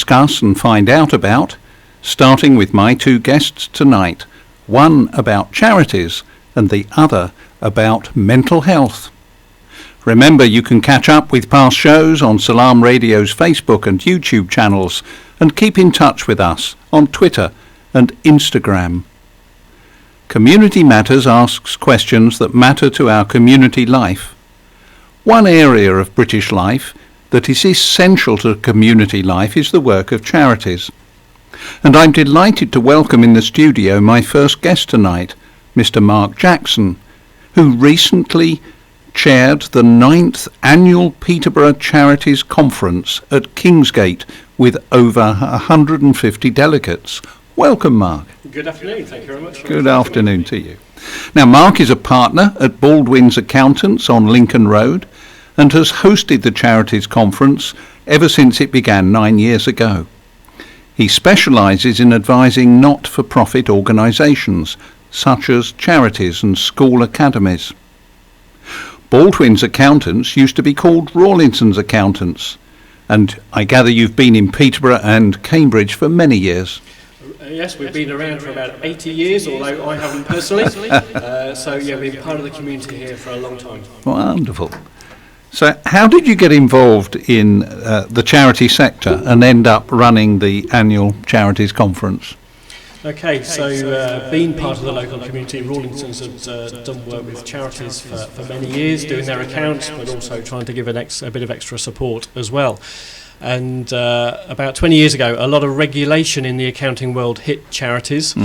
discuss and find out about, starting with my two guests tonight, one about charities and the other about mental health. Remember, you can catch up with past shows on Salaam Radio's Facebook and YouTube channels and keep in touch with us on Twitter and Instagram. Community Matters asks questions that matter to our community life. One area of British life that is essential to community life is the work of charities. And I'm delighted to welcome in the studio my first guest tonight, Mr. Mark Jackson, who recently chaired the 9th Annual Peterborough Charities Conference at Kingsgate with over 150 delegates. Welcome, Mark. Good afternoon. Thank you very much. Good afternoon to you. Now, Mark is a partner at Baldwin's Accountants on Lincoln Road and has hosted the Charities Conference ever since it began 9 years ago. He specialises in advising not-for-profit organisations, such as charities and school academies. Baldwin's Accountants used to be called Rawlinson's Accountants, and I gather you've been in Peterborough and Cambridge for many years. Yes, we've been around for about 80 years, although I haven't personally. We've been part of the community here for a long time. Wonderful. So how did you get involved in the charity sector and end up running the annual Charities Conference? Okay, so being part of the local community, Rawlinson's have done work with charities for many years, doing their accounts, but also trying to give a bit of extra support as well. And about 20 years ago, a lot of regulation in the accounting world hit charities.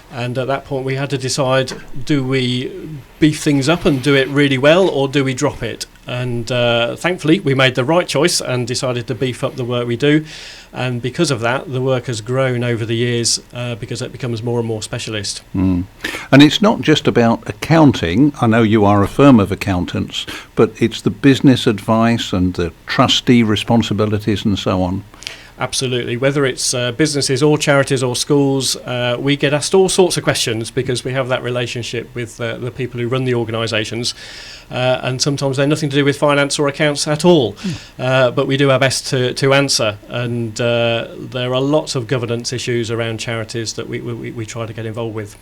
And at that point, we had to decide, do we beef things up and do it really well, or do we drop it? And thankfully, we made the right choice and decided to beef up the work we do. And because of that, the work has grown over the years because it becomes more and more specialist. And it's not just about accounting. I know you are a firm of accountants, but it's the business advice and the trustee responsibilities and so on. Absolutely. Whether it's businesses or charities or schools, we get asked all sorts of questions because we have that relationship with the people who run the organisations. And sometimes they're nothing to do with finance or accounts at all. But we do our best to answer. And there are lots of governance issues around charities that we try to get involved with.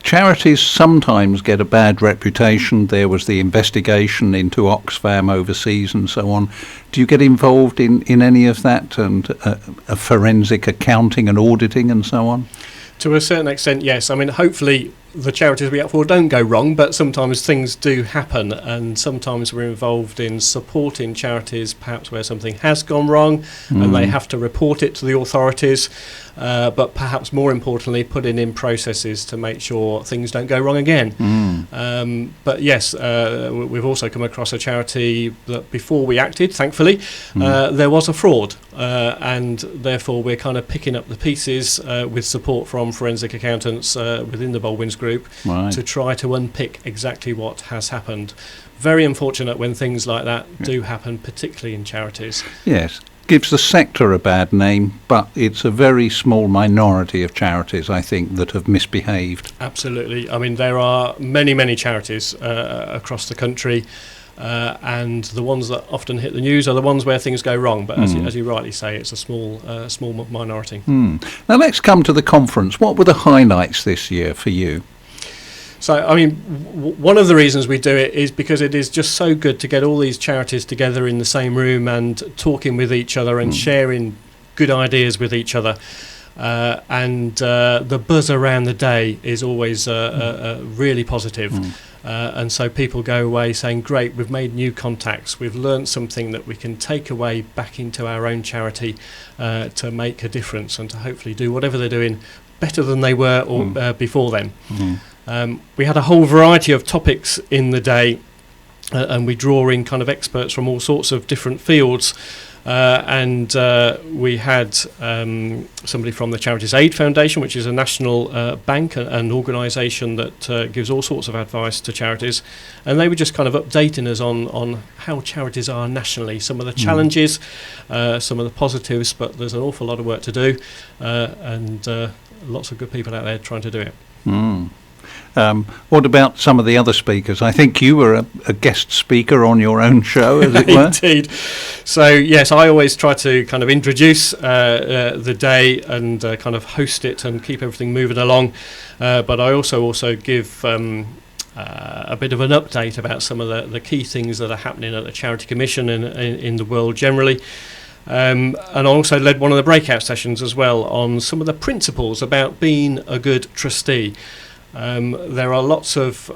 Charities sometimes get a bad reputation. There was the investigation into Oxfam overseas and so on. Do you get involved in any of that, and a forensic accounting and auditing and so on? To a certain extent, yes. I mean, hopefully the charities we act for don't go wrong, but sometimes things do happen, and sometimes we're involved in supporting charities perhaps where something has gone wrong and they have to report it to the authorities, but perhaps more importantly putting in processes to make sure things don't go wrong again. But yes, we've also come across a charity that before we acted, thankfully, there was a fraud, and therefore we're kind of picking up the pieces with support from forensic accountants within the Baldwin's Group to try to unpick exactly what has happened. Very unfortunate when things like that do happen, particularly in charities. Yes, gives the sector a bad name, but it's a very small minority of charities, I think, that have misbehaved. Absolutely. I mean, there are many charities across the country, and the ones that often hit the news are the ones where things go wrong. But as you rightly say, it's a small minority. Now let's come to the conference. What were the highlights this year for you? So, I mean, one of the reasons we do it is because it is just so good to get all these charities together in the same room and talking with each other and sharing good ideas with each other. And the buzz around the day is always really positive. And so people go away saying, great, we've made new contacts, we've learned something that we can take away back into our own charity to make a difference and to hopefully do whatever they're doing better than they were before then. We had a whole variety of topics in the day, and we draw in kind of experts from all sorts of different fields. And we had somebody from the Charities Aid Foundation, which is a national bank, an organisation that gives all sorts of advice to charities. And they were just kind of updating us on how charities are nationally, some of the challenges, some of the positives, but there's an awful lot of work to do, and lots of good people out there trying to do it. What about some of the other speakers? I think you were a guest speaker on your own show, as it were. Indeed. So, yes, I always try to kind of introduce the day and kind of host it and keep everything moving along. But I also give a bit of an update about some of the key things that are happening at the Charity Commission and in the world generally. And I also led one of the breakout sessions as well on some of the principles about being a good trustee. There are lots of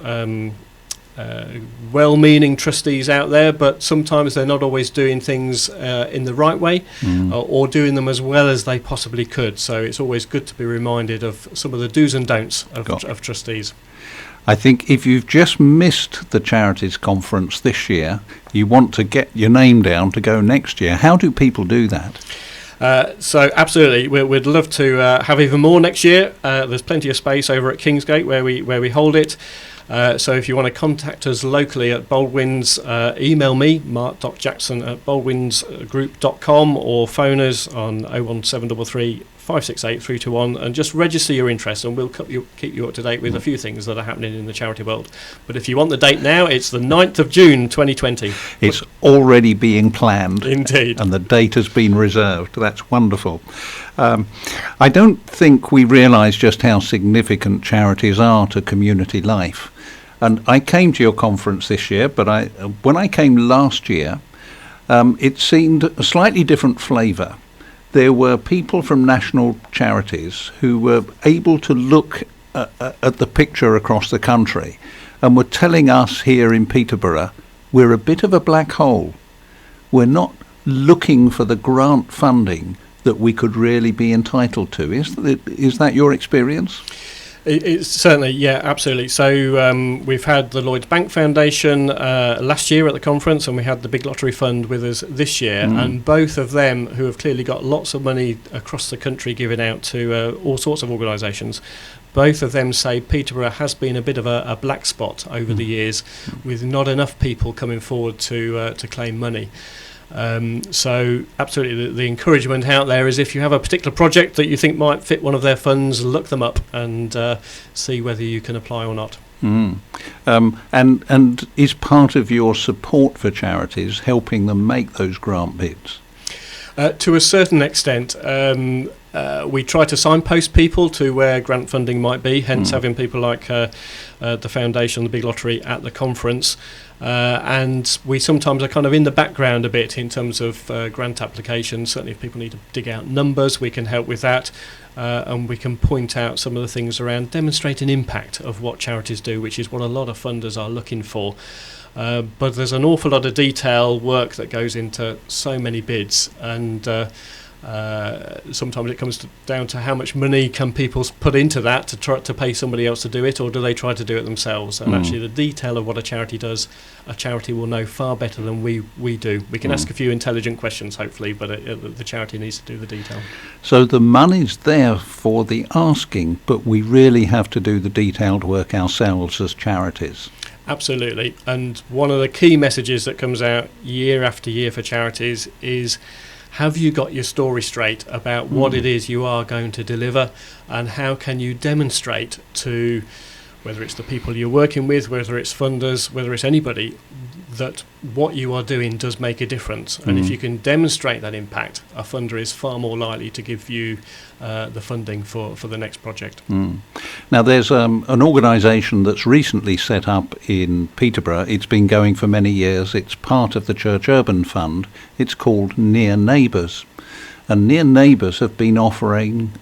well-meaning trustees out there, but sometimes they're not always doing things in the right way or doing them as well as they possibly could. So it's always good to be reminded of some of the do's and don'ts of trustees. I think if you've just missed the Charities Conference this year, you want to get your name down to go next year. How do people do that? So absolutely, we'd love to have even more next year. There's plenty of space over at Kingsgate where we hold it. So if you want to contact us locally at Baldwin's, email me, mark.jackson@baldwinsgroup.com, or phone us on 01733 568 321 and just register your interest, and we'll keep you up to date with a few things that are happening in the charity world. But if you want the date now, it's the 9th of June 2020. It's already being planned. Indeed. And the date has been reserved. That's wonderful. I don't think we realise just how significant charities are to community life. And I came to your conference this year, but when I came last year, it seemed a slightly different flavour. There were people from national charities who were able to look at the picture across the country and were telling us here in Peterborough, we're a bit of a black hole. We're not looking for the grant funding that we could really be entitled to. Is that your experience? It's certainly, yeah, absolutely. So we've had the Lloyds Bank Foundation last year at the conference, and we had the Big Lottery Fund with us this year, and both of them, who have clearly got lots of money across the country given out to all sorts of organisations, both of them say Peterborough has been a bit of a black spot over the years, with not enough people coming forward to claim money. So absolutely the encouragement out there is, if you have a particular project that you think might fit one of their funds, look them up and see whether you can apply or not. And is part of your support for charities helping them make those grant bids? To a certain extent. We try to signpost people to where grant funding might be, hence having people like the Foundation, the Big Lottery at the conference. And we sometimes are kind of in the background a bit in terms of grant applications. Certainly if people need to dig out numbers, we can help with that. And we can point out some of the things around demonstrating impact of what charities do, which is what a lot of funders are looking for. But there's an awful lot of detail work that goes into so many bids, and sometimes it comes down to how much money can people put into that to try to pay somebody else to do it, or do they try to do it themselves? And actually the detail of what a charity does, a charity will know far better than we do. We can ask a few intelligent questions, hopefully, but the charity needs to do the detail. So the money's there for the asking, but we really have to do the detailed work ourselves as charities. Absolutely. And one of the key messages that comes out year after year for charities is, have you got your story straight about what it is you are going to deliver, and how can you demonstrate to, whether it's the people you're working with, whether it's funders, whether it's anybody, that what you are doing does make a difference. And if you can demonstrate that impact, a funder is far more likely to give you the funding for the next project. Now there's an organisation that's recently set up in Peterborough. It's been going for many years. It's part of the Church Urban Fund. It's called Near Neighbours. And Near Neighbours have been offering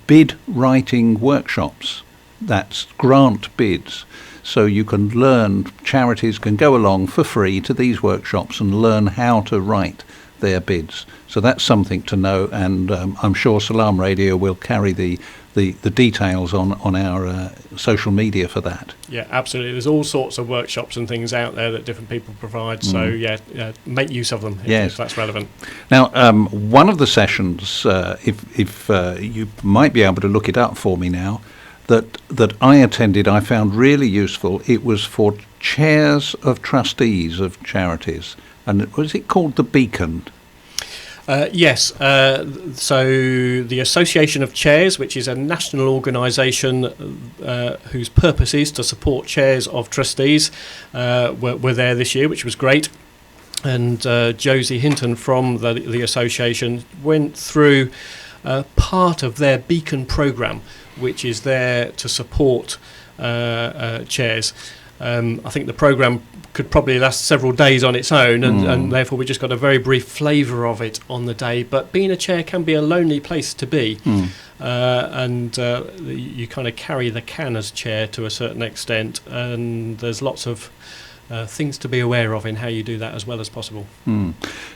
bid writing workshops. That's grant bids. So you can learn, charities can go along for free to these workshops and learn how to write their bids. So that's something to know, and I'm sure Salaam Radio will carry the details on our social media for that. Yeah, absolutely. There's all sorts of workshops and things out there that different people provide. So make use of them if that's relevant. Now, one of the sessions, if you might be able to look it up for me now, that I attended, I found really useful. It was for chairs of trustees of charities, and was it called the Beacon? Yes. So the Association of Chairs, which is a national organisation whose purpose is to support chairs of trustees, were there this year, which was great. And Josie Hinton from the association went through part of their Beacon programme, which is there to support chairs. I think the programme could probably last several days on its own, and therefore we just got a very brief flavour of it on the day. But being a chair can be a lonely place to be, and you kind of carry the can as chair to a certain extent, and there's lots of things to be aware of in how you do that as well as possible.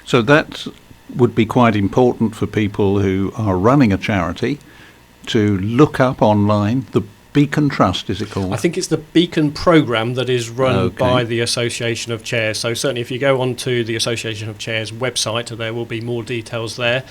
So that would be quite important for people who are running a charity to look up online the Beacon Trust, is it called? I think it's the Beacon programme that is run by the Association of Chairs. So certainly if you go onto the Association of Chairs website, there will be more details there.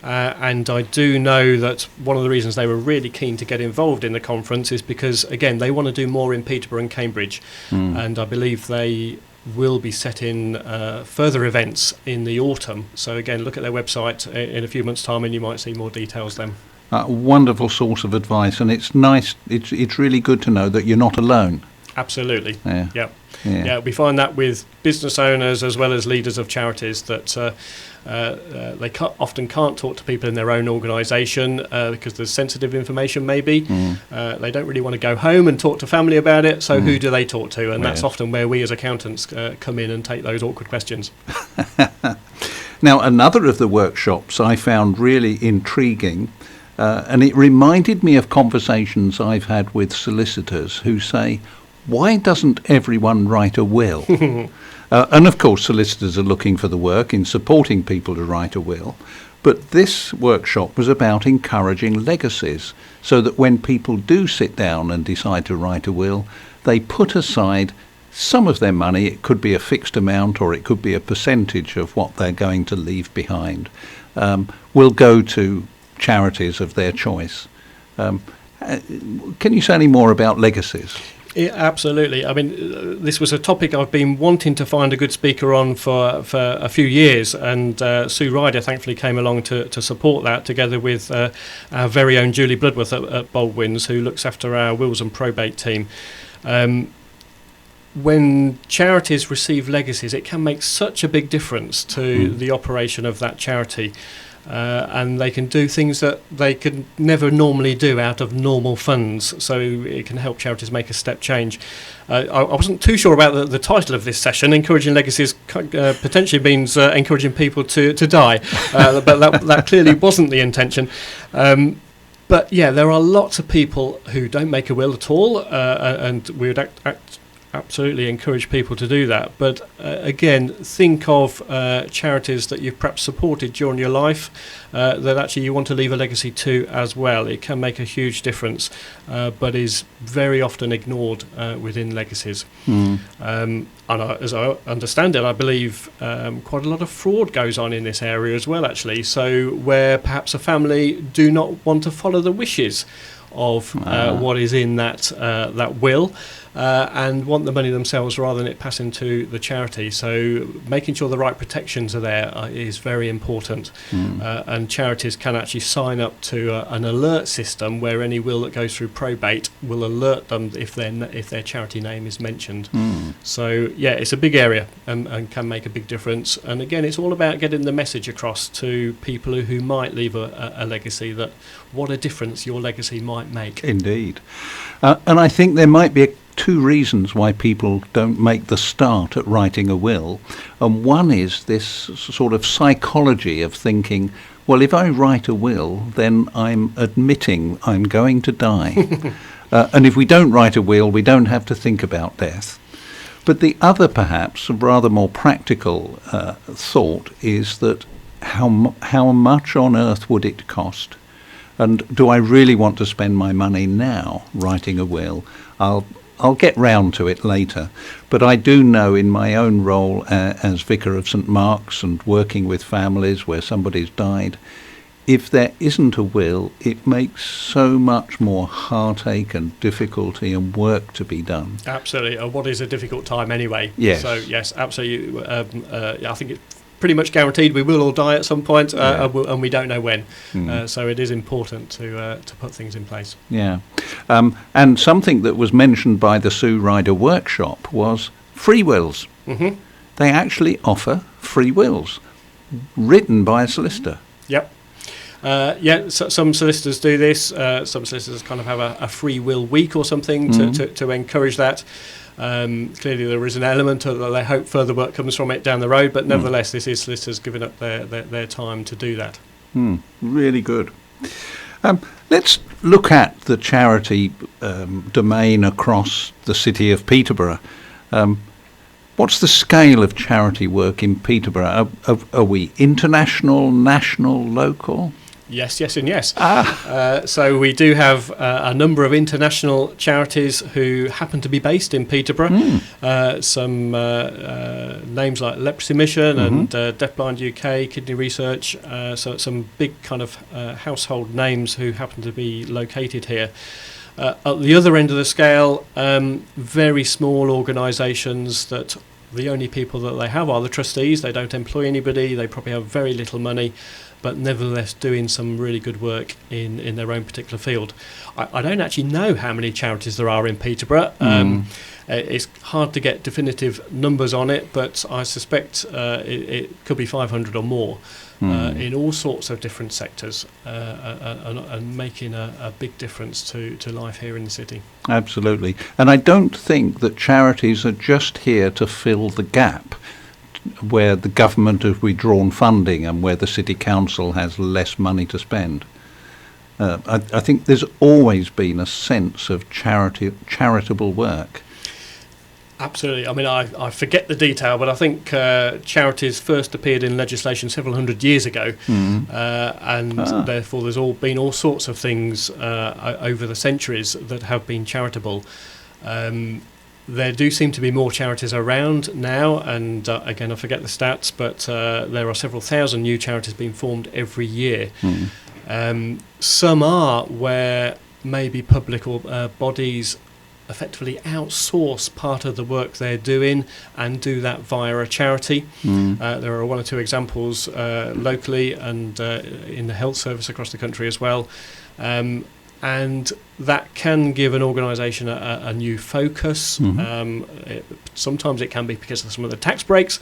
And I do know that one of the reasons they were really keen to get involved in the conference is because, again, they want to do more in Peterborough and Cambridge. And I believe they will be setting further events in the autumn. So again, look at their website in a few months' time and you might see more details then. Wonderful source of advice, and it's nice. It's really good to know that you're not alone. Absolutely. Yeah. We find that with business owners as well as leaders of charities that they often can't talk to people in their own organisation because there's sensitive information maybe. They don't really want to go home and talk to family about it, so who do they talk to? And that's often where we as accountants come in and take those awkward questions. Now, another of the workshops I found really intriguing, and it reminded me of conversations I've had with solicitors who say, why doesn't everyone write a will? And of course, solicitors are looking for the work in supporting people to write a will. But this workshop was about encouraging legacies, so that when people do sit down and decide to write a will, they put aside some of their money. It could be a fixed amount or it could be a percentage of what they're going to leave behind, will go to charities of their choice. Can you say any more about legacies? Yeah, absolutely. I mean, this was a topic I've been wanting to find a good speaker on for a few years, and Sue Ryder thankfully came along to support that, together with our very own Julie Bloodworth at Baldwin's, who looks after our wills and probate team. When charities receive legacies, it can make such a big difference to the operation of that charity. And they can do things that they could never normally do out of normal funds, so it can help charities make a step change. I wasn't too sure about the title of this session. Encouraging legacies potentially means encouraging people to die, but that clearly wasn't the intention. But yeah, there are lots of people who don't make a will at all, and we would absolutely encourage people to do that. But again, think of charities that you've perhaps supported during your life that actually you want to leave a legacy to as well. It can make a huge difference, but is very often ignored within legacies. And as I understand it, I believe quite a lot of fraud goes on in this area as well, actually. So where perhaps a family do not want to follow the wishes of what is in that will, and want the money themselves rather than it passing to the charity. So making sure the right protections are there is very important. And charities can actually sign up to an alert system where any will that goes through probate will alert them if their charity name is mentioned. So yeah, it's a big area and can make a big difference. And again, it's all about getting the message across to people who might leave a legacy, that what a difference your legacy might make. Indeed. And I think there might be two reasons why people don't make the start at writing a will. And one is this sort of psychology of thinking, well, if I write a will, then I'm admitting I'm going to die. And if we don't write a will, we don't have to think about death. But the other, perhaps, rather more practical thought is that how much on earth would it cost? And do I really want to spend my money now writing a will? I'll get round to it later. But I do know in my own role as Vicar of St Mark's and working with families where somebody's died, if there isn't a will, it makes so much more heartache and difficulty and work to be done. Absolutely. What is a difficult time anyway? Yes. So yes, absolutely. I think pretty much guaranteed we will all die at some point, and we don't know when. So it is important to put things in place. Yeah. And something that was mentioned by the Sue Ryder workshop was free wills. Mm-hmm. They actually offer free wills written by a solicitor. Yep. So some solicitors do this. Some solicitors kind of have a free will week or something to encourage that. Clearly there is an element that they hope further work comes from it down the road, but nevertheless this is solicitors giving up their time to do that. Really good. Let's look at the charity domain across the city of Peterborough. What's the scale of charity work in Peterborough? Are we international, national, local? Yes, and yes. So we do have a number of international charities who happen to be based in Peterborough. Some names like Legacy Mission and Deafblind UK, Kidney Research. So some big kind of household names who happen to be located here. At the other end of the scale, very small organisations that the only people that they have are the trustees. They don't employ anybody. They probably have very little money, but nevertheless doing some really good work in their own particular field. I don't actually know how many charities there are in Peterborough. It's hard to get definitive numbers on it, but I suspect it could be 500 or more in all sorts of different sectors and making a big difference to life here in the city. Absolutely. And I don't think that charities are just here to fill the gap where the government has withdrawn funding and where the city council has less money to spend. I think there's always been a sense of charitable work. Absolutely. I mean, I forget the detail, but I think charities first appeared in legislation several hundred years ago, and therefore there's been all sorts of things over the centuries that have been charitable. There do seem to be more charities around now, and again, I forget the stats, but there are several thousand new charities being formed every year. Some are where maybe public or bodies effectively outsource part of the work they're doing and do that via a charity. There are one or two examples locally and in the health service across the country as well. And that can give an organisation a new focus. Sometimes it can be because of some of the tax breaks,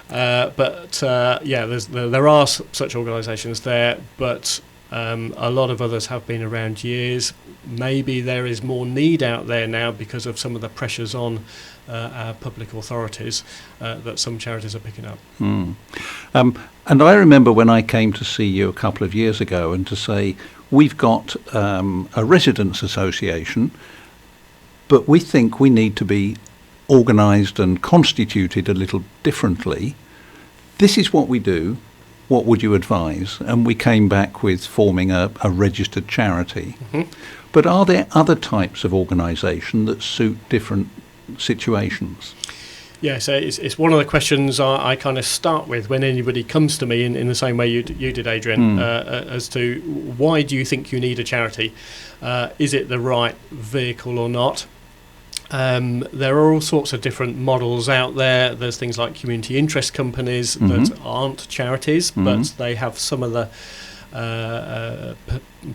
but there are such organisations there, but a lot of others have been around years. Maybe there is more need out there now because of some of the pressures on our public authorities that some charities are picking up. And I remember when I came to see you a couple of years ago and to say, we've got a residents' association, but we think we need to be organised and constituted a little differently. This is what we do. What would you advise? And we came back with forming a registered charity. But are there other types of organisation that suit different situations? Yes, it's one of the questions I kind of start with when anybody comes to me in the same way you did, Adrian, as to why do you think you need a charity? Is it the right vehicle or not? There are all sorts of different models out there. There's things like community interest companies that aren't charities, but they have some of the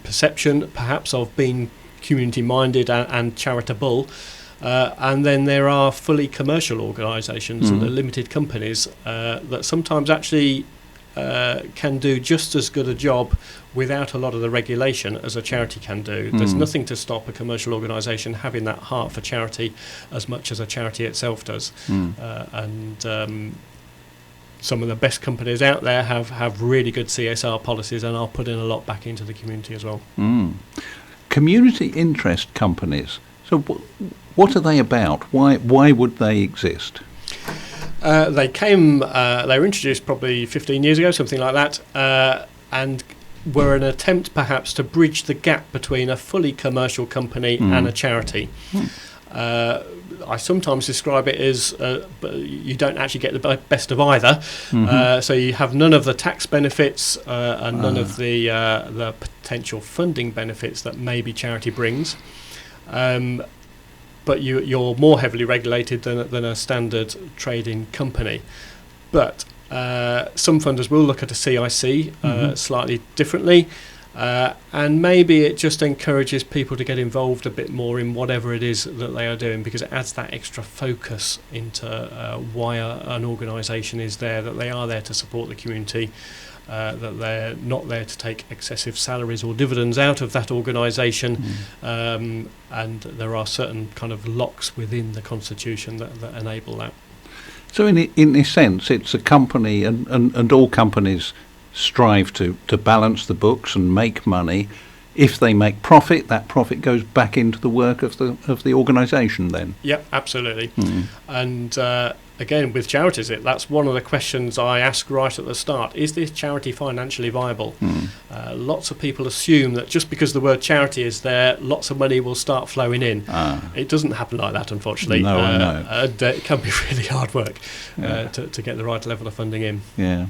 perception perhaps of being community minded and charitable. And then there are fully commercial organisations and the limited companies that sometimes actually can do just as good a job without a lot of the regulation as a charity can do. There's nothing to stop a commercial organisation having that heart for charity as much as a charity itself does. Some of the best companies out there have really good CSR policies and are putting a lot back into the community as well. Community interest companies. So what are they about? Why would they exist? They were introduced probably 15 years ago, something like that, and were an attempt perhaps to bridge the gap between a fully commercial company and a charity. I sometimes describe it as you don't actually get the best of either. So you have none of the tax benefits and none of the potential funding benefits that maybe charity brings. But you're more heavily regulated than a standard trading company. But Some funders will look at a CIC slightly differently, and maybe it just encourages people to get involved a bit more in whatever it is that they are doing, because it adds that extra focus into why an organisation is there, that they are there to support the community, that they're not there to take excessive salaries or dividends out of that organisation, and there are certain kind of locks within the constitution that enable that. So in a sense, it's a company, and all companies strive to balance the books and make money. If they make profit, that profit goes back into the work of the organisation then. Yep, absolutely. And again, with charities, that's one of the questions I ask right at the start. Is this charity financially viable? Lots of people assume that just because the word charity is there, lots of money will start flowing in. It doesn't happen like that, unfortunately. No, I know. And it can be really hard work to get the right level of funding in. Yeah.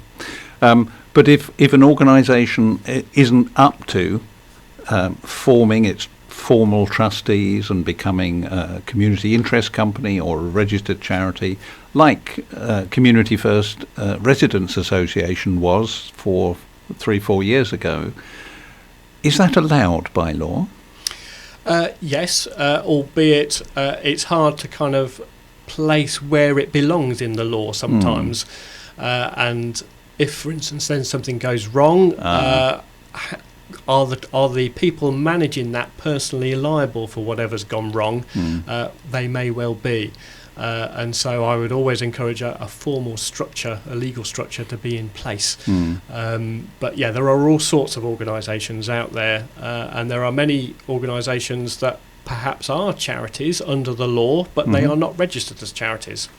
But if an organisation isn't up to forming its formal trustees and becoming a community interest company or a registered charity, like Community First Residents Association was for 3-4 years ago, is that allowed by law? Yes, albeit it's hard to kind of place where it belongs in the law sometimes. And if, for instance, then something goes wrong, are the people managing that personally liable for whatever's gone wrong? They may well be. And so I would always encourage a formal structure, a legal structure, to be in place. But yeah, there are all sorts of organisations out there, and there are many organisations that perhaps are charities under the law, but they are not registered as charities.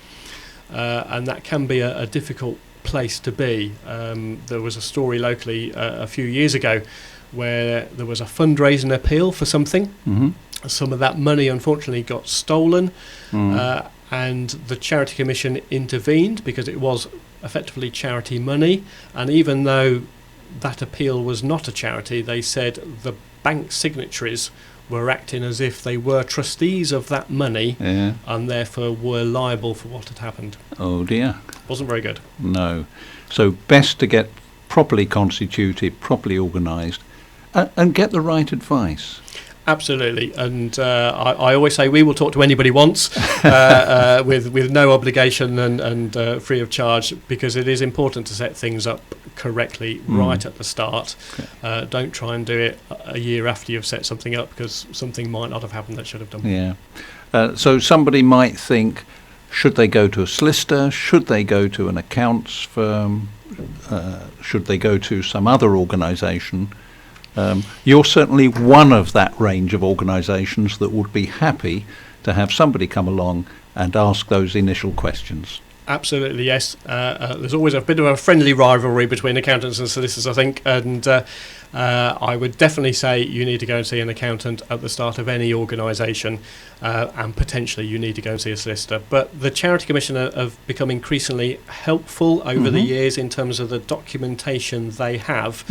And that can be a difficult place to be. There was a story locally a few years ago where there was a fundraising appeal for something. Some of that money unfortunately got stolen, and the Charity Commission intervened because it was effectively charity money, and even though that appeal was not a charity, they said the bank signatories were acting as if they were trustees of that money, and therefore were liable for what had happened. Oh dear. Wasn't very good. No. So best to get properly constituted, properly organised, and get the right advice. Absolutely, and I always say we will talk to anybody once, with no obligation and free of charge, because it is important to set things up correctly right at the start. Don't try and do it a year after you've set something up, because something might not have happened that should have done. Yeah. So somebody might think, should they go to a solicitor? Should they go to an accounts firm? Should they go to some other organisation? You're certainly one of that range of organisations that would be happy to have somebody come along and ask those initial questions. Absolutely, yes. There's always a bit of a friendly rivalry between accountants and solicitors, I think, and I would definitely say you need to go and see an accountant at the start of any organisation, and potentially you need to go and see a solicitor. But the Charity Commission have become increasingly helpful over the years in terms of the documentation they have.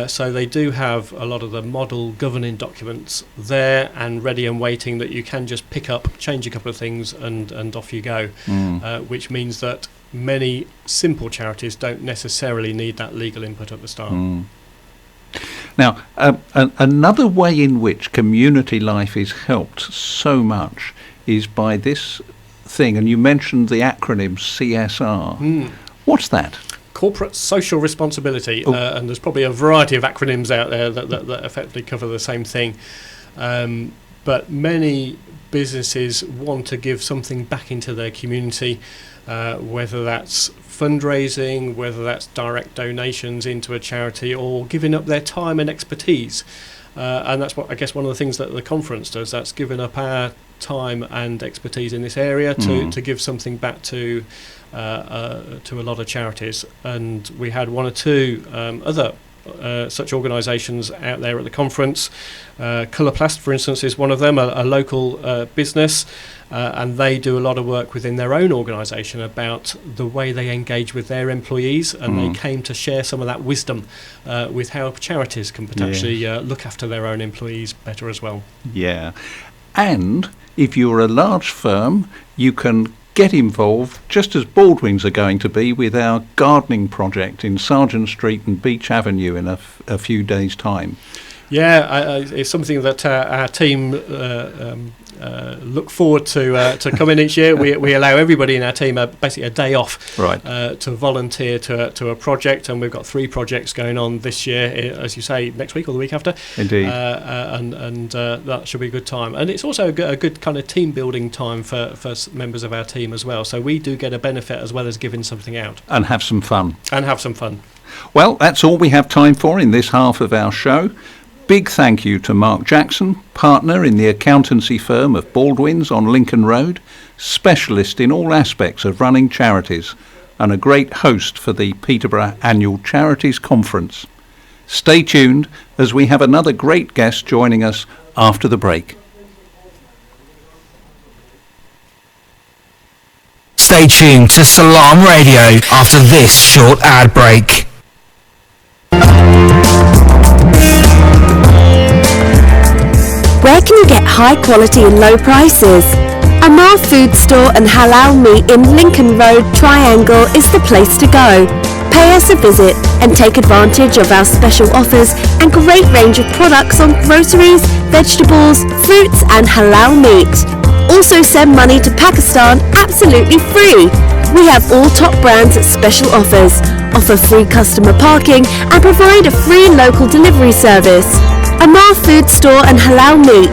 So they do have a lot of the model governing documents there and ready and waiting that you can just pick up, change a couple of things, and off you go, which means that many simple charities don't necessarily need that legal input at the start. Now, another way in which community life is helped so much is by this thing, and you mentioned the acronym CSR. What's that? Corporate social responsibility, and there's probably a variety of acronyms out there that effectively cover the same thing. But many businesses want to give something back into their community, whether that's fundraising, whether that's direct donations into a charity, or giving up their time and expertise. And that's what I guess one of the things that the conference does. That's giving up our time and expertise in this area to give something back to a lot of charities. And we had one or two other such organisations out there at the conference. Colourplast, for instance, is one of them, a local business, and they do a lot of work within their own organisation about the way they engage with their employees, and they came to share some of that wisdom with how charities can potentially look after their own employees better as well. Yeah, and if you're a large firm, you can get involved, just as Baldwins are going to be, with our gardening project in Sargent Street and Beach Avenue in a few days' time. Yeah, it's something that our team look forward to coming each year. We allow everybody in our team basically a day off, right, to volunteer to a project, and we've got 3 projects going on this year, as you say, next week or the week after. Indeed. And that should be a good time. And it's also a good kind of team building time for members of our team as well. So we do get a benefit as well as giving something out. And have some fun. Well, that's all we have time for in this half of our show. Big thank you to Mark Jackson, partner in the accountancy firm of Baldwins on Lincoln Road, specialist in all aspects of running charities, and a great host for the Peterborough Annual Charities Conference. Stay tuned as we have another great guest joining us after the break. Stay tuned to Salaam Radio after this short ad break. Where can you get high quality and low prices? Amar Food Store and Halal Meat in Lincoln Road Triangle is the place to go. Pay us a visit and take advantage of our special offers and great range of products on groceries, vegetables, fruits and halal meat. Also send money to Pakistan absolutely free. We have all top brands at special offers, offer free customer parking and provide a free local delivery service. Amar Food Store and Halal Meat,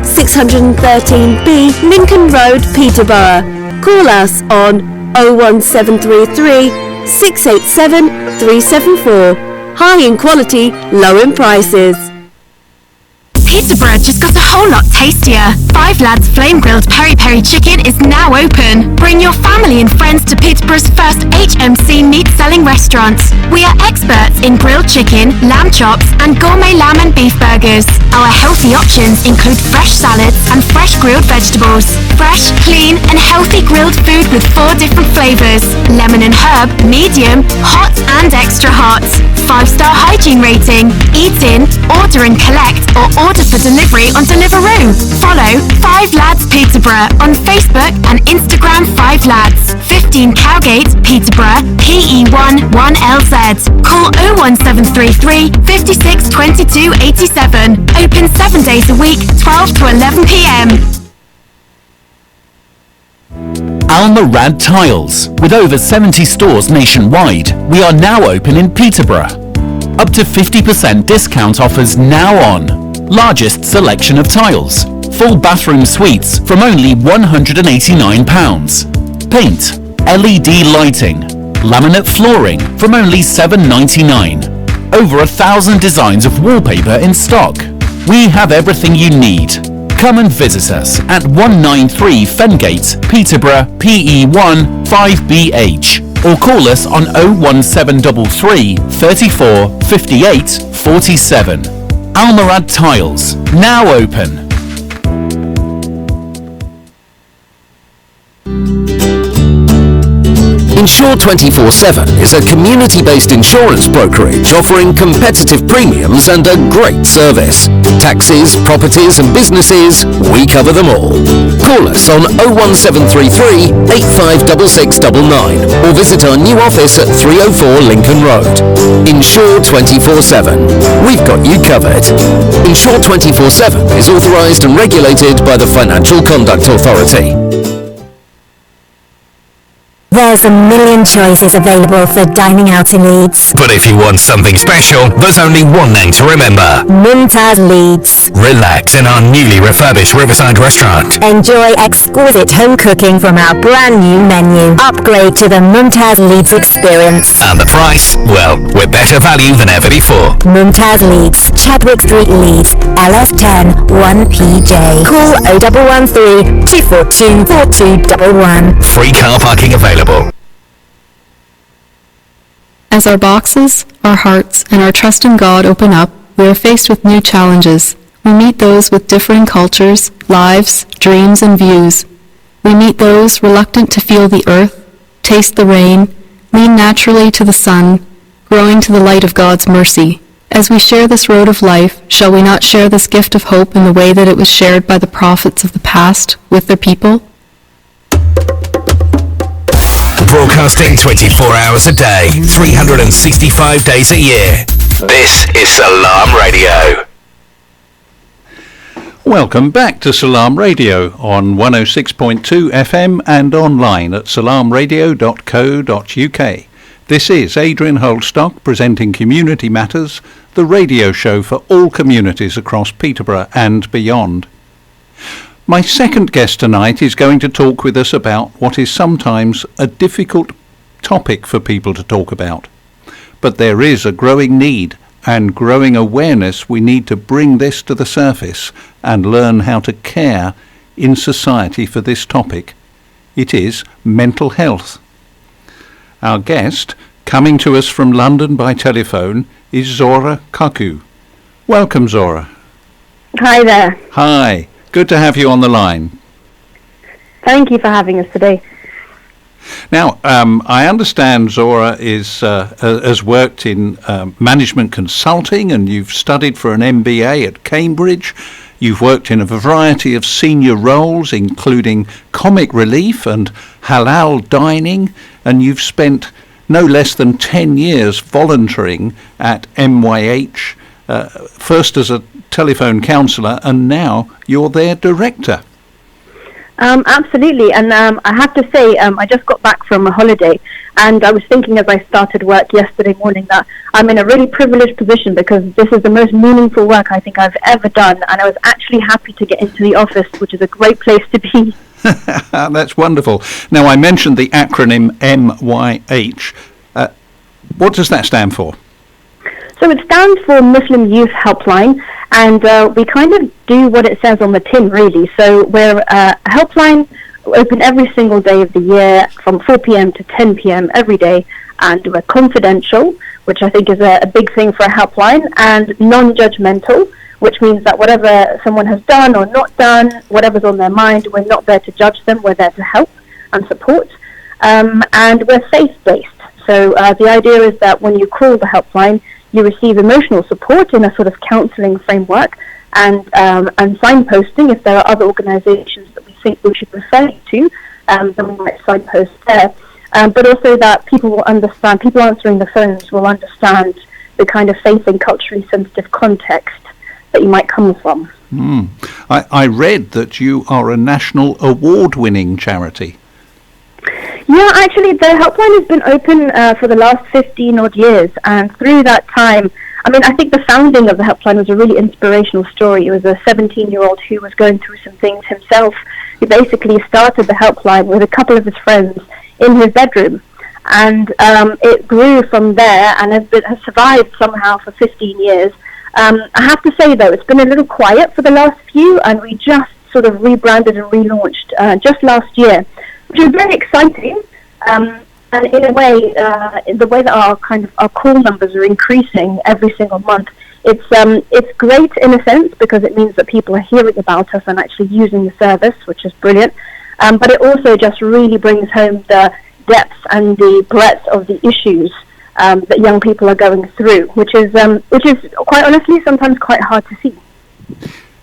613B Lincoln Road, Peterborough. Call us on 01733 687 374. High in quality, low in prices. Peterborough just got a whole lot tastier. Five Lads Flame Grilled Peri Peri Chicken is now open. Bring your family and friends to Peterborough's first HMC meat-selling restaurant. We are experts in grilled chicken, lamb chops and gourmet lamb and beef burgers. Our healthy options include fresh salads and fresh grilled vegetables. Fresh, clean and healthy grilled food with 4 different flavours. Lemon and herb, medium, hot and extra hot. 5-star hygiene rating. Eat in, order and collect or order for delivery on Deliveroo. Follow 5 Lads Peterborough on Facebook and Instagram 5 Lads. 15 Cowgate, Peterborough, PE1 1LZ. Call 01733 56 22 87. Open 7 days a week, 12 to 11 p.m. Almarad Tiles. With over 70 stores nationwide, we are now open in Peterborough. Up to 50% discount offers now on. Largest selection of tiles. Full bathroom suites from only £189. Paint, LED lighting, laminate flooring from only £7.99. Over 1,000 designs of wallpaper in stock. We have everything you need. Come and visit us at 193 Fengate, Peterborough, PE1 5BH, or call us on 01733 34 58 47. Almarad Tiles, now open. Insure 24/7 is a community-based insurance brokerage offering competitive premiums and a great service. Taxis, properties and businesses, we cover them all. Call us on 01733 856699 or visit our new office at 304 Lincoln Road. Insure 24/7. We've got you covered. Insure 24/7 is authorised and regulated by the Financial Conduct Authority. There's a million choices available for dining out in Leeds. But if you want something special, there's only one name to remember. Mumtaz Leeds. Relax in our newly refurbished Riverside restaurant. Enjoy exquisite home cooking from our brand new menu. Upgrade to the Mumtaz Leeds experience. And the price? Well, we're better value than ever before. Mumtaz Leeds, Chadwick Street, Leeds, LS10 1PJ. Call 0113 242 4211. Free car parking available. As our boxes, our hearts, and our trust in God open up, we are faced with new challenges. We meet those with differing cultures, lives, dreams, and views. We meet those reluctant to feel the earth, taste the rain, lean naturally to the sun, growing to the light of God's mercy. As we share this road of life, shall we not share this gift of hope in the way that it was shared by the prophets of the past with their people? broadcasting 24 hours a day, 365 days a year. This is Salaam Radio. Welcome back to Salaam Radio on 106.2 FM and online at salamradio.co.uk. This is Adrian Holstock presenting Community Matters, the radio show for all communities across Peterborough and beyond. My second guest tonight is going to talk with us about what is sometimes a difficult topic for people to talk about. But there is a growing need and growing awareness we need to bring this to the surface and learn how to care in society for this topic. It is mental health. Our guest, coming to us from London by telephone, is Zora Kaku. Welcome, Zora. Hi there. Hi. Good to have you on the line. Thank you for having us today. Now, I understand Zora has worked in management consulting, and you've studied for an MBA at Cambridge. You've worked in a variety of senior roles, including comic relief and halal dining, and you've spent no less than 10 years volunteering at MYH, first as a telephone counsellor, and now you're their director. Absolutely, and I have to say, I just got back from a holiday, and I was thinking as I started work yesterday morning that I'm in a really privileged position because this is the most meaningful work I think I've ever done, and I was actually happy to get into the office, which is a great place to be. That's wonderful. Now, I mentioned the acronym MYH. What does that stand for? So it stands for Muslim Youth Helpline, and we kind of do what it says on the tin, really. So we're a helpline, open every single day of the year from 4 p.m. to 10 p.m. every day, and we're confidential, which I think is a big thing for a helpline, and non-judgmental, which means that whatever someone has done or not done, whatever's on their mind, we're not there to judge them, we're there to help and support, and we're faith-based. So the idea is that when you call the helpline, you receive emotional support in a sort of counselling framework, and signposting if there are other organisations that we think we should refer you to, then we might signpost there. But also that people will understand, people answering the phones will understand the kind of faith and culturally sensitive context that you might come from. I read that you are a national award-winning charity. Yeah, actually, the helpline has been open for the last 15 odd years, and through that time, I mean, I think the founding of the helpline was a really inspirational story. It was a 17-year-old who was going through some things himself, who basically started the helpline with a couple of his friends in his bedroom, and it grew from there and has survived somehow for 15 years. I have to say, though, it's been a little quiet for the last few, and we just sort of rebranded and relaunched just last year, which is very exciting, and in a way, the way that our call numbers are increasing every single month, it's great in a sense because it means that people are hearing about us and actually using the service, which is brilliant. But it also just really brings home the depth and the breadth of the issues that young people are going through, which is quite honestly sometimes quite hard to see.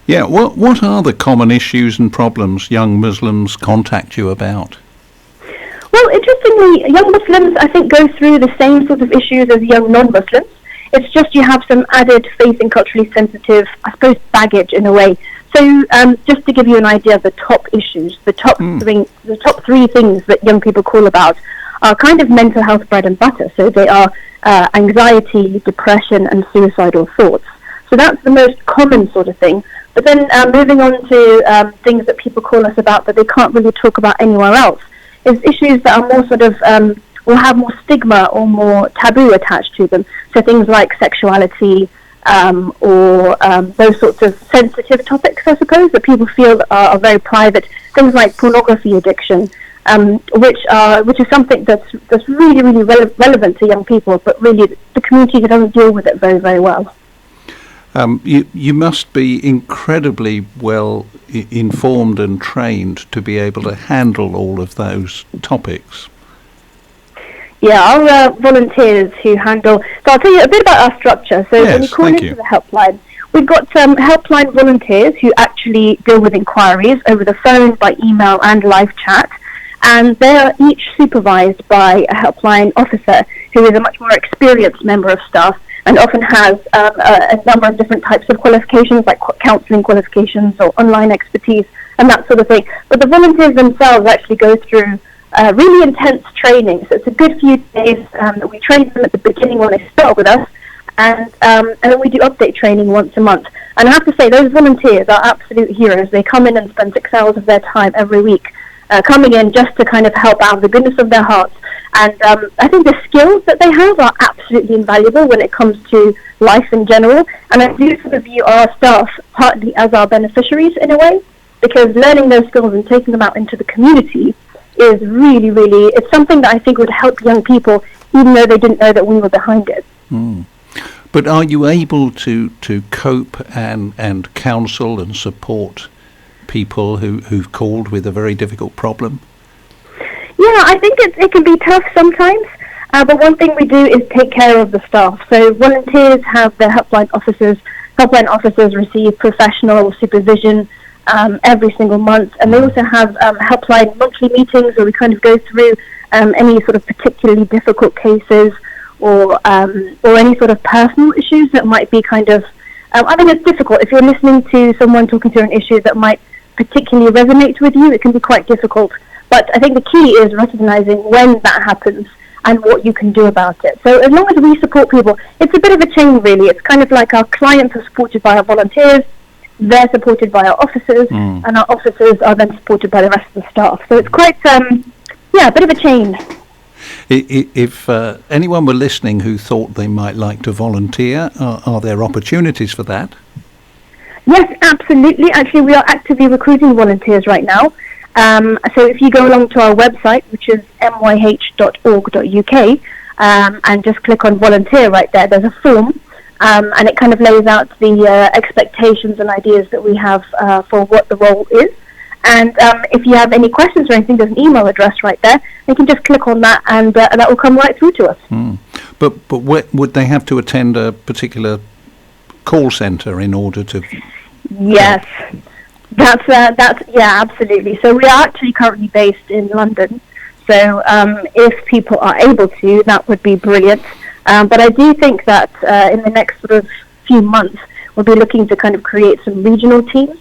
Yeah, what are the common issues and problems young Muslims contact you about? Well, interestingly, young Muslims, I think, go through the same sort of issues as young non-Muslims. It's just you have some added faith and culturally sensitive, I suppose, baggage in a way. So just to give you an idea of the top issues, the top three things that young people call about are kind of mental health bread and butter. So they are anxiety, depression, and suicidal thoughts. So that's the most common sort of thing. But then moving on to things that people call us about that they can't really talk about anywhere else is issues that are more sort of, will have more stigma or more taboo attached to them. So things like sexuality or those sorts of sensitive topics, I suppose, that people feel are very private. Things like pornography addiction, which is something that's really, really relevant to young people, but really the community doesn't deal with it very, very well. You must be incredibly well informed and trained to be able to handle all of those topics. Yeah, our volunteers who handle... So I'll tell you a bit about our structure. So when you call into the helpline, we've got helpline volunteers who actually deal with inquiries over the phone, by email and live chat. and they are each supervised by a helpline officer who is a much more experienced member of staff and often has a number of different types of qualifications, like counselling qualifications or online expertise and that sort of thing. But the volunteers themselves actually go through really intense training. So it's a good few days that we train them at the beginning when they start with us, and then we do update training once a month. And I have to say, those volunteers are absolute heroes. They come in and spend 6 hours of their time every week coming in just to kind of help out of the goodness of their hearts. And I think the skills that they have are absolutely invaluable when it comes to life in general. And I do sort of view our staff partly as our beneficiaries in a way, because learning those skills and taking them out into the community is really, really, it's something that I think would help young people, even though they didn't know that we were behind it. But are you able to cope and counsel and support people who've called with a very difficult problem? Yeah, I think it can be tough sometimes, but one thing we do is take care of the staff. So volunteers have their helpline officers. Helpline officers receive professional supervision every single month, and they also have helpline monthly meetings where we kind of go through any sort of particularly difficult cases or any sort of personal issues that might be kind of, I mean, it's difficult. If you're listening to someone talking through an issue that might particularly resonate with you, it can be quite difficult. But I think the key is recognizing when that happens and what you can do about it. So as long as we support people, it's a bit of a chain really. It's kind of like our clients are supported by our volunteers, they're supported by our officers, and our officers are then supported by the rest of the staff. So it's quite, a bit of a chain. If anyone were listening who thought they might like to volunteer, are there opportunities for that? Yes, absolutely. Actually, we are actively recruiting volunteers right now. So if you go along to our website, which is myh.org.uk, and just click on volunteer right there, there's a form, and it kind of lays out the expectations and ideas that we have for what the role is. And if you have any questions or anything, there's an email address right there. You can just click on that, and that will come right through to us. But would they have to attend a particular call centre in order to? Yes, that's absolutely. So we are actually currently based in London. So if people are able to, that would be brilliant. But I do think that in the next sort of few months, we'll be looking to kind of create some regional teams.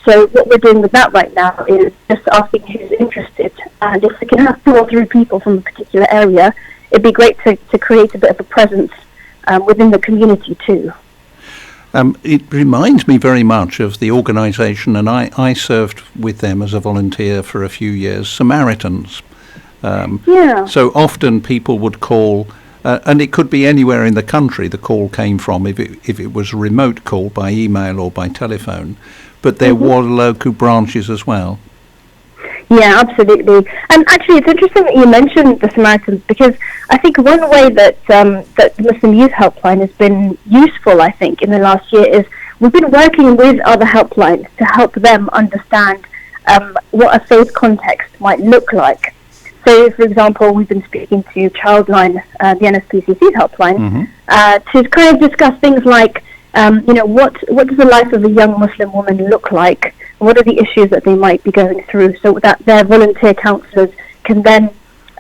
So what we're doing with that right now is just asking who's interested. And if we can have 2 or 3 people from a particular area, it'd be great to create a bit of a presence within the community too. It reminds me very much of the organisation, and I served with them as a volunteer for a few years, Samaritans. So often people would call, and it could be anywhere in the country the call came from, if it was a remote call by email or by telephone. But there were local branches as well. Yeah, absolutely. And actually, it's interesting that you mentioned the Samaritans, because I think one way that that the Muslim Youth Helpline has been useful, I think, in the last year is we've been working with other helplines to help them understand what a faith context might look like. So, for example, we've been speaking to Childline, the NSPCC's helpline, to kind of discuss things like, what does the life of a young Muslim woman look like? What are the issues that they might be going through, so that their volunteer counsellors can then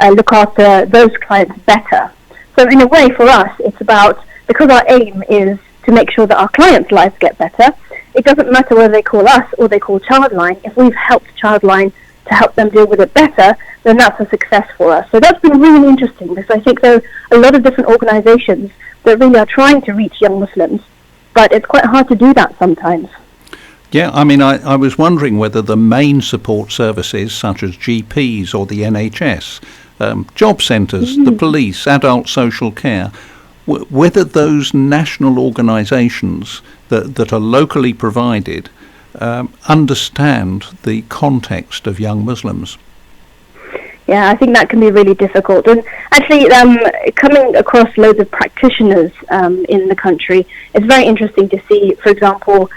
look after those clients better. So in a way, for us, it's about, because our aim is to make sure that our clients' lives get better, it doesn't matter whether they call us or they call Childline. If we've helped Childline to help them deal with it better, then that's a success for us. So that's been really interesting, because I think there are a lot of different organisations that really are trying to reach young Muslims, but it's quite hard to do that sometimes. Yeah, I mean, I was wondering whether the main support services, such as GPs or the NHS, job centres, the police, adult social care, whether those national organisations that are locally provided understand the context of young Muslims. Yeah, I think that can be really difficult. And actually, coming across loads of practitioners in the country, it's very interesting to see, for example,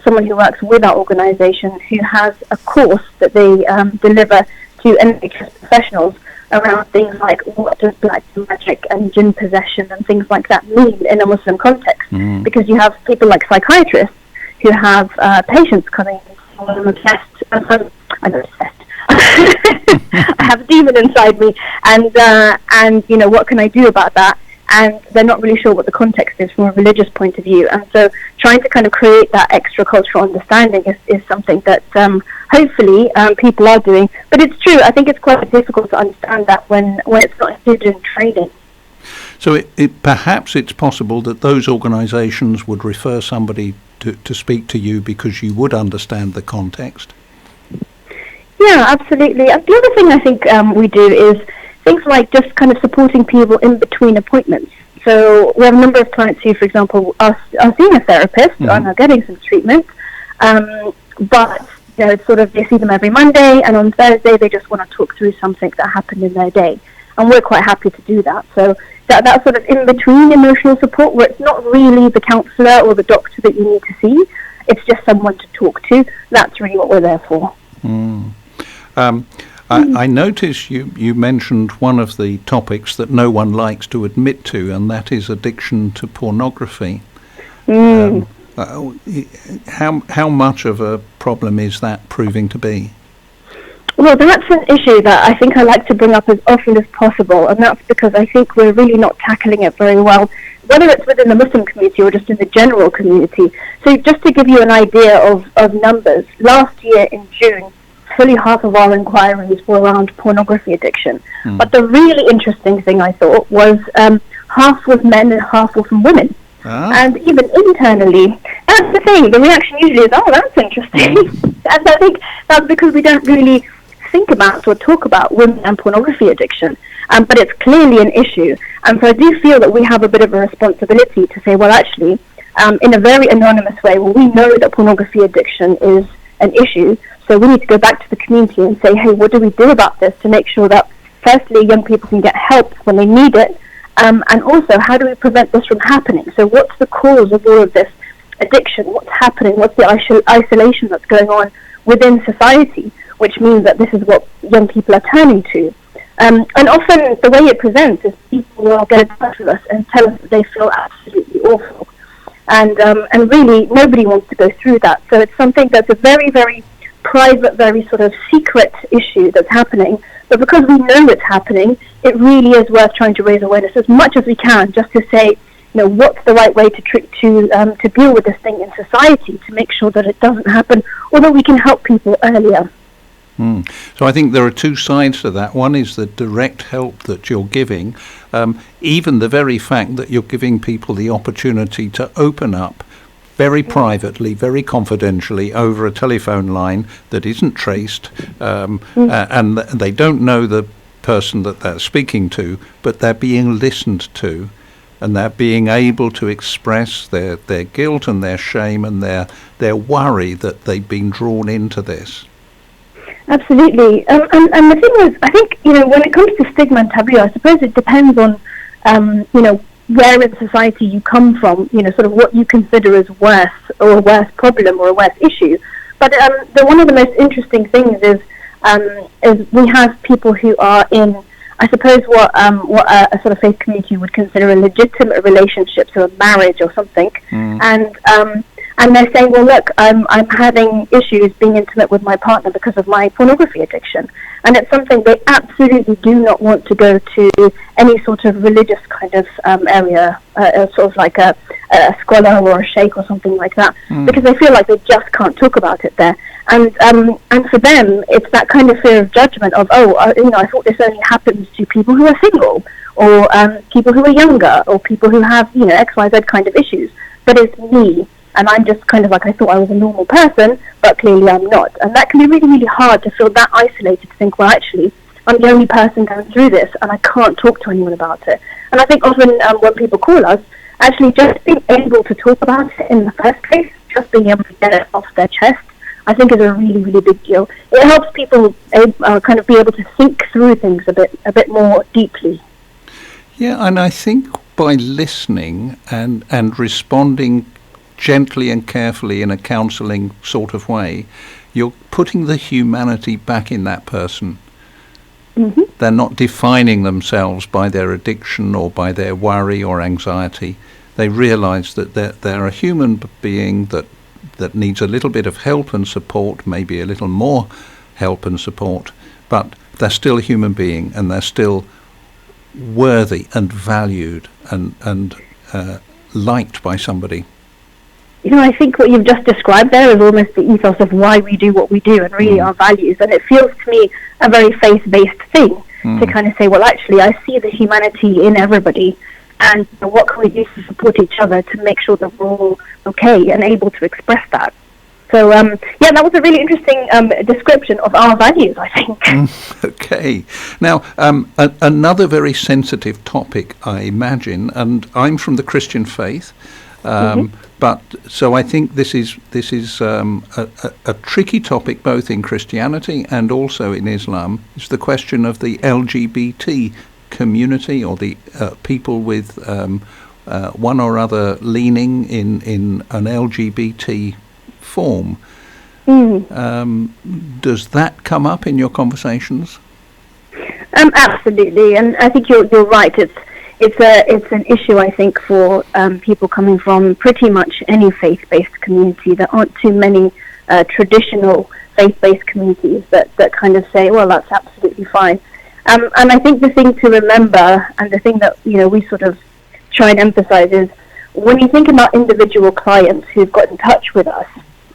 someone who works with our organisation who has a course that they deliver to NHS professionals around things like what does black magic and jinn possession and things like that mean in a Muslim context. Because you have people like psychiatrists who have patients coming on a test, I have a demon inside me, and you know, what can I do about that? And they're not really sure what the context is from a religious point of view. And so trying to kind of create that extra cultural understanding is something that hopefully people are doing. But it's true, I think it's quite difficult to understand that when it's not included in training. So perhaps it's possible that those organisations would refer somebody to speak to you because you would understand the context? Yeah, absolutely. And the other thing I think we do is things like just kind of supporting people in between appointments. So we have a number of clients who, for example, are seeing a therapist and are getting some treatment, but you know, it's sort of they see them every Monday, and on Thursday they just want to talk through something that happened in their day. And we're quite happy to do that. So that sort of in-between emotional support, where it's not really the counsellor or the doctor that you need to see, it's just someone to talk to. That's really what we're there for. I notice you mentioned one of the topics that no one likes to admit to, and that is addiction to pornography. How much of a problem is that proving to be? Well, that's an issue that I think I like to bring up as often as possible, and that's because I think we're really not tackling it very well, whether it's within the Muslim community or just in the general community. So just to give you an idea of numbers, last year in June, fully half of our inquiries were around pornography addiction. But the really interesting thing I thought was half was men and half were from women. And even internally, that's the thing, the reaction usually is, oh, that's interesting. And I think that's because we don't really think about or talk about women and pornography addiction, but it's clearly an issue. And so I do feel that we have a bit of a responsibility to say, well, actually, in a very anonymous way, well, we know that pornography addiction is an issue, so we need to go back to the community and say, hey, what do we do about this to make sure that, firstly, young people can get help when they need it, and also, how do we prevent this from happening? So what's the cause of all of this addiction? What's happening? What's the isolation that's going on within society, which means that this is what young people are turning to? And often the way it presents is people will get in touch with us and tell us that they feel absolutely awful. And really, nobody wants to go through that. So it's something that's a very, very private, very sort of secret issue that's happening. But because we know it's happening, it really is worth trying to raise awareness as much as we can, just to say, you know, what's the right way to deal with this thing in society to make sure that it doesn't happen, or that we can help people earlier. So I think there are two sides to that. One is the direct help that you're giving, even the very fact that you're giving people the opportunity to open up very privately, very confidentially over a telephone line that isn't traced, and they don't know the person that they're speaking to, but they're being listened to, and they're being able to express their guilt and their shame and their worry that they've been drawn into this. Absolutely. And the thing is, I think, you know, when it comes to stigma and taboo, I suppose it depends on, you know, where in society you come from, you know, sort of what you consider as worse, or a worse problem, or a worse issue. But one of the most interesting things is we have people who are in, I suppose, what a sort of faith community would consider a legitimate relationship, so a marriage or something, and they're saying, well, look, I'm having issues being intimate with my partner because of my pornography addiction. And it's something they absolutely do not want to go to any sort of religious kind of area, sort of like a scholar or a sheikh or something like that, because they feel like they just can't talk about it there. And for them, it's that kind of fear of judgment of, you know, I thought this only happens to people who are single, or people who are younger, or people who have, you know, X, Y, Z kind of issues. But it's me. And I'm just kind of like, I thought I was a normal person, but clearly I'm not. And that can be really, really hard to feel that isolated, to think, well, actually, I'm the only person going through this, and I can't talk to anyone about it. And I think often when people call us, actually just being able to talk about it in the first place, just being able to get it off their chest, I think is a really, really big deal. It helps people kind of be able to think through things a bit more deeply. Yeah, and I think by listening and responding gently and carefully in a counselling sort of way, you're putting the humanity back in that person. They're not defining themselves by their addiction or by their worry or anxiety. They realise that they're a human being that needs a little bit of help and support, maybe a little more help and support, but they're still a human being, and they're still worthy and valued and liked by somebody. I think what you've just described there is almost the ethos of why we do what we do, and really our values. And it feels to me a very faith-based thing to kind of say, well, actually, I see the humanity in everybody, and what can we do to support each other to make sure that we're all okay and able to express that. So, that was a really interesting description of our values, I think. Okay. Now, another very sensitive topic, I imagine, and I'm from the Christian faith, but so I think this is a tricky topic both in Christianity and also in Islam. It's the question of the LGBT community, or the people with one or other leaning in an LGBT form. Does that come up in your conversations? Absolutely, and I think you're right. It's an issue, I think, for people coming from pretty much any faith-based community. There aren't too many traditional faith-based communities that kind of say, well, that's absolutely fine. And I think the thing to remember, and the thing that we sort of try and emphasize, is when you think about individual clients who've got in touch with us,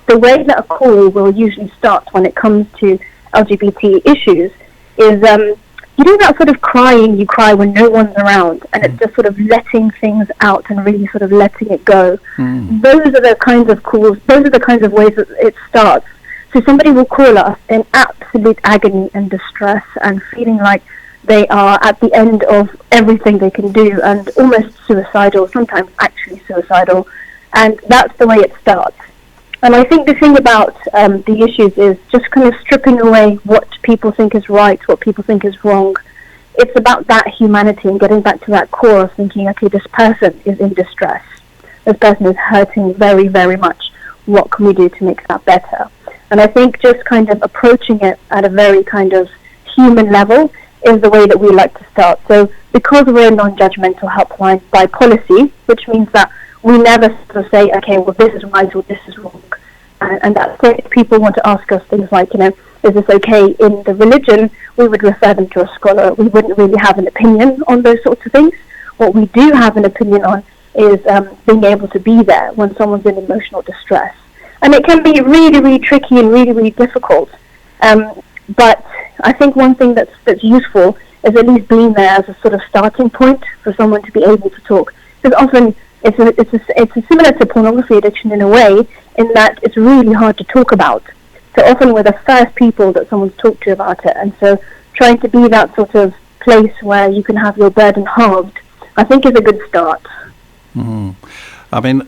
the way that a call will usually start when it comes to LGBT issues is that sort of crying you cry when no one's around, and it's just sort of letting things out and really sort of letting it go. Those are the kinds of calls, those are the kinds of ways that it starts. So somebody will call us in absolute agony and distress and feeling like they are at the end of everything they can do and almost suicidal, sometimes actually suicidal, and that's the way it starts. And I think the thing about the issues is just kind of stripping away what people think is right, what people think is wrong. It's about that humanity and getting back to that core of thinking, okay, this person is in distress. This person is hurting very, very much. What can we do to make that better? And I think just kind of approaching it at a very kind of human level is the way that we like to start. So because we're a non-judgmental helpline by policy, which means that we never sort of say, okay, well, this is right or this is wrong. And that's it. If people want to ask us things like, is this okay in the religion, we would refer them to a scholar. We wouldn't really have an opinion on those sorts of things. What we do have an opinion on is being able to be there when someone's in emotional distress. And it can be really, really tricky and really, really difficult. But I think one thing that's useful is at least being there as a sort of starting point for someone to be able to talk. Because often it's similar to pornography addiction in a way, in that it's really hard to talk about. So often we're the first people that someone's talked to about it, and so trying to be that sort of place where you can have your burden halved, I think is a good start. I mean,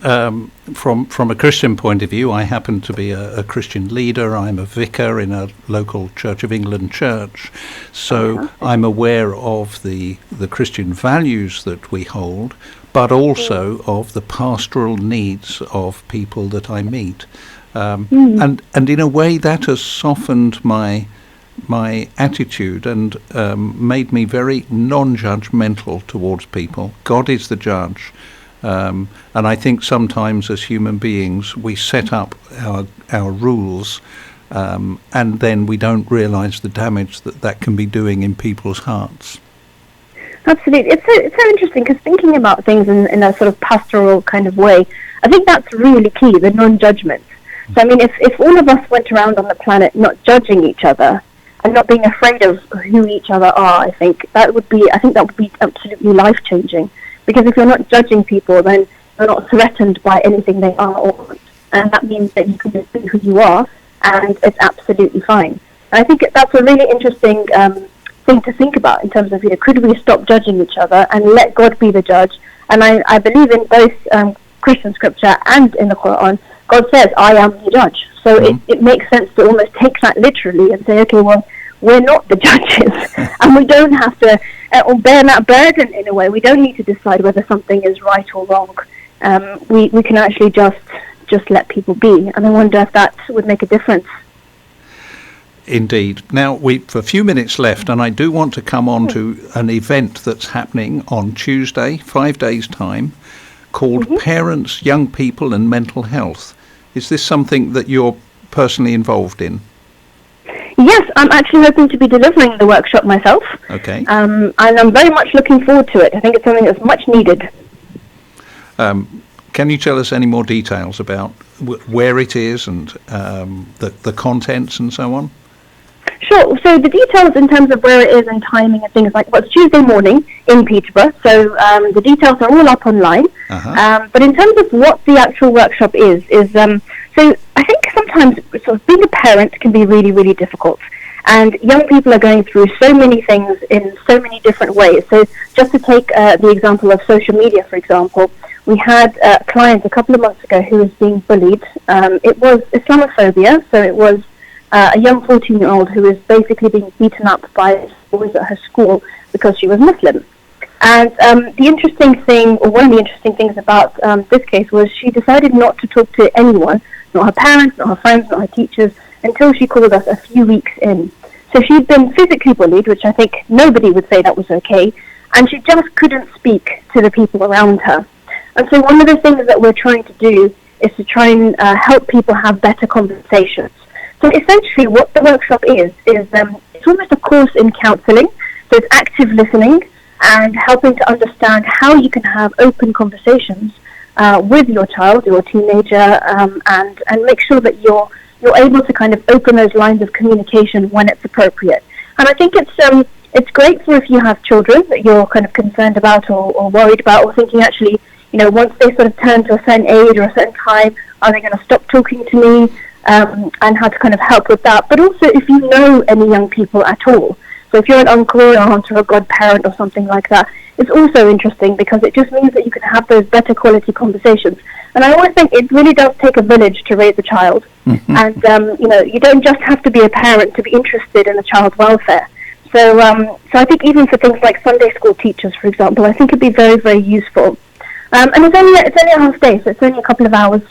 from a Christian point of view, I happen to be a Christian leader. I'm a vicar in a local Church of England church, so I'm aware of the Christian values that we hold, but also of the pastoral needs of people that I meet. And in a way that has softened my attitude and made me very non-judgmental towards people. God is the judge. And I think sometimes as human beings we set up our rules and then we don't realise the damage that can be doing in people's hearts. Absolutely. It's so interesting, because thinking about things in a sort of pastoral kind of way, I think that's really key, the non-judgment. So, I mean, if all of us went around on the planet not judging each other and not being afraid of who each other are, I think that would be absolutely life-changing. Because if you're not judging people, then you're not threatened by anything they are or want. And that means that you can just be who you are, and it's absolutely fine. And I think that's a really interesting thing to think about in terms of, could we stop judging each other and let God be the judge? And I believe in both Christian scripture and in the Quran, God says, I am the judge. So it makes sense to almost take that literally and say, okay, well, we're not the judges, and we don't have to bear that burden in a way. We don't need to decide whether something is right or wrong. We can actually just let people be, and I wonder if that would make a difference. Indeed. Now, we've a few minutes left, and I do want to come on to an event that's happening on Tuesday, 5 days' time, called Parents, Young People and Mental Health. Is this something that you're personally involved in? Yes, I'm actually hoping to be delivering the workshop myself. Okay. And I'm very much looking forward to it. I think it's something that's much needed. Can you tell us any more details about where it is and the contents and so on? Sure. So the details in terms of where it is and timing and things like, well, it's Tuesday morning in Peterborough, so the details are all up online. But in terms of what the actual workshop is so I think sometimes sort of being a parent can be really, really difficult. And young people are going through so many things in so many different ways. So just to take the example of social media, for example, we had a client a couple of months ago who was being bullied. It was Islamophobia, so it was a young 14-year-old who was basically being beaten up by boys at her school because she was Muslim. And the interesting thing, or one of the interesting things about this case was she decided not to talk to anyone, not her parents, not her friends, not her teachers, until she called us a few weeks in. So she'd been physically bullied, which I think nobody would say that was okay, and she just couldn't speak to the people around her. And so one of the things that we're trying to do is to try and help people have better conversations. So essentially what the workshop is it's almost a course in counselling. So it's active listening and helping to understand how you can have open conversations with your child, your teenager, and make sure that you're able to kind of open those lines of communication when it's appropriate. And I think it's great for if you have children that you're kind of concerned about or worried about, or thinking actually, once they sort of turn to a certain age or a certain time, are they going to stop talking to me, and how to kind of help with that. But also if you know any young people at all. So if you're an uncle or an aunt or a godparent or something like that, it's also interesting because it just means that you can have those better quality conversations. And I always think it really does take a village to raise a child. Mm-hmm. And, you don't just have to be a parent to be interested in a child's welfare. So I think even for things like Sunday school teachers, for example, I think it'd be very, very useful. And it's only a half day, so it's only a couple of hours.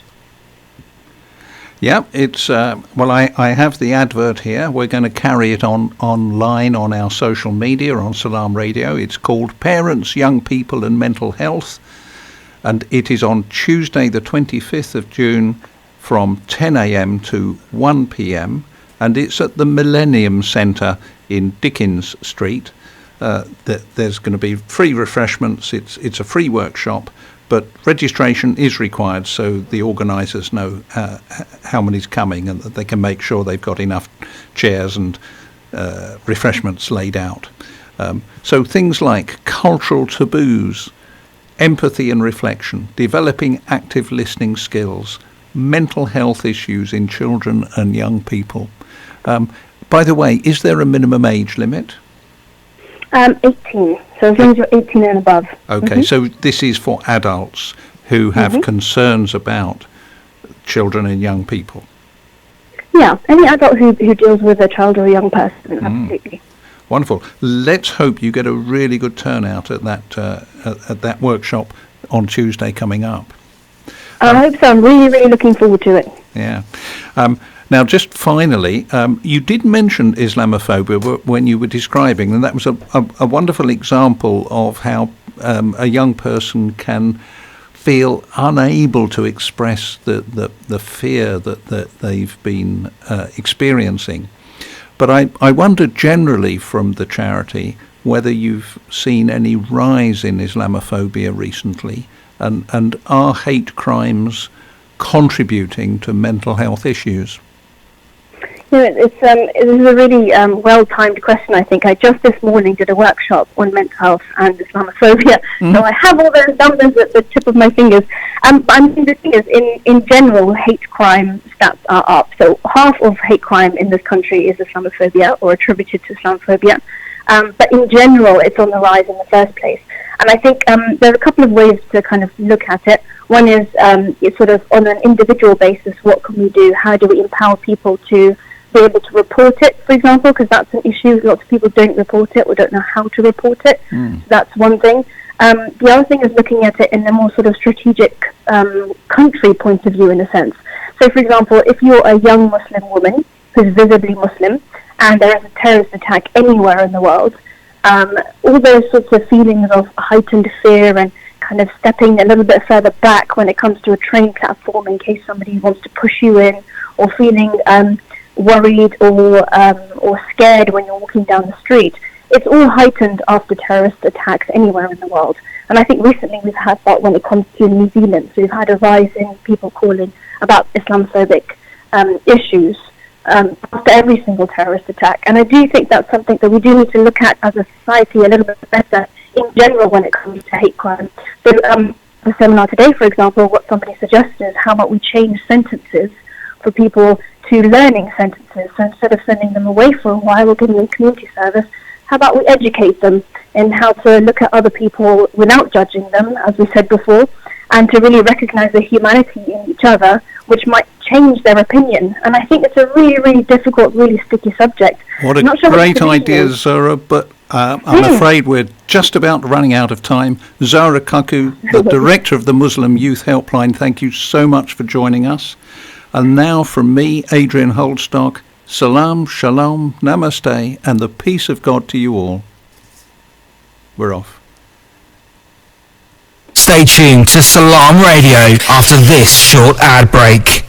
Yeah, it's I have the advert here. We're going to carry it online on our social media, on Salaam Radio. It's called Parents, Young People and Mental Health, and it is on Tuesday the 25th of June from 10 a.m. to 1 p.m. and it's at the Millennium Centre in Dickens Street. There's going to be free refreshments. It's a free workshop, but registration is required so the organisers know how many's coming and that they can make sure they've got enough chairs and refreshments laid out. So things like cultural taboos, empathy and reflection, developing active listening skills, mental health issues in children and young people. By the way, is there a minimum age limit? 18, so as long as you're 18 and above. Okay, so this is for adults who have concerns about children and young people. Yeah, any adult who deals with a child or a young person, absolutely. Wonderful. Let's hope you get a really good turnout at that workshop on Tuesday coming up. I hope so. I'm really, really looking forward to it. Yeah. Now, just finally, you did mention Islamophobia when you were describing, and that was a wonderful example of how a young person can feel unable to express the fear that they've been experiencing. But I wonder generally from the charity whether you've seen any rise in Islamophobia recently, and are hate crimes contributing to mental health issues? This is a really well-timed question, I think. I just this morning did a workshop on mental health and Islamophobia, so I have all those numbers at the tip of my fingers. The thing is, in general, hate crime stats are up. So half of hate crime in this country is Islamophobia or attributed to Islamophobia. But in general, it's on the rise in the first place. And I think there are a couple of ways to kind of look at it. One is it's sort of on an individual basis, what can we do? How do we empower people to be able to report it, for example, because that's an issue. Lots of people don't report it or don't know how to report it. So that's one thing. The other thing is looking at it in a more sort of strategic country point of view, in a sense. So, for example, if you're a young Muslim woman who's visibly Muslim and there is a terrorist attack anywhere in the world, all those sorts of feelings of heightened fear and kind of stepping a little bit further back when it comes to a train platform in case somebody wants to push you in, or feeling worried or or scared when you're walking down the street. It's all heightened after terrorist attacks anywhere in the world. And I think recently we've had that when it comes to New Zealand. So we've had a rise in people calling about Islamophobic issues after every single terrorist attack. And I do think that's something that we do need to look at as a society a little bit better in general when it comes to hate crime. So the seminar today, for example, what somebody suggested is how about we change sentences for people to learning sentences. So instead of sending them away for a while or giving them community service, how about we educate them in how to look at other people without judging them, as we said before, and to really recognize the humanity in each other, which might change their opinion. And I think it's a really, really difficult, really sticky subject. What a great idea, Zara, but I'm afraid we're just about running out of time. Zara Kaku, the Director of the Muslim Youth Helpline, thank you so much for joining us. And now from me, Adrian Holdstock, Salaam, Shalom, Namaste, and the peace of God to you all. We're off. Stay tuned to Salaam Radio after this short ad break.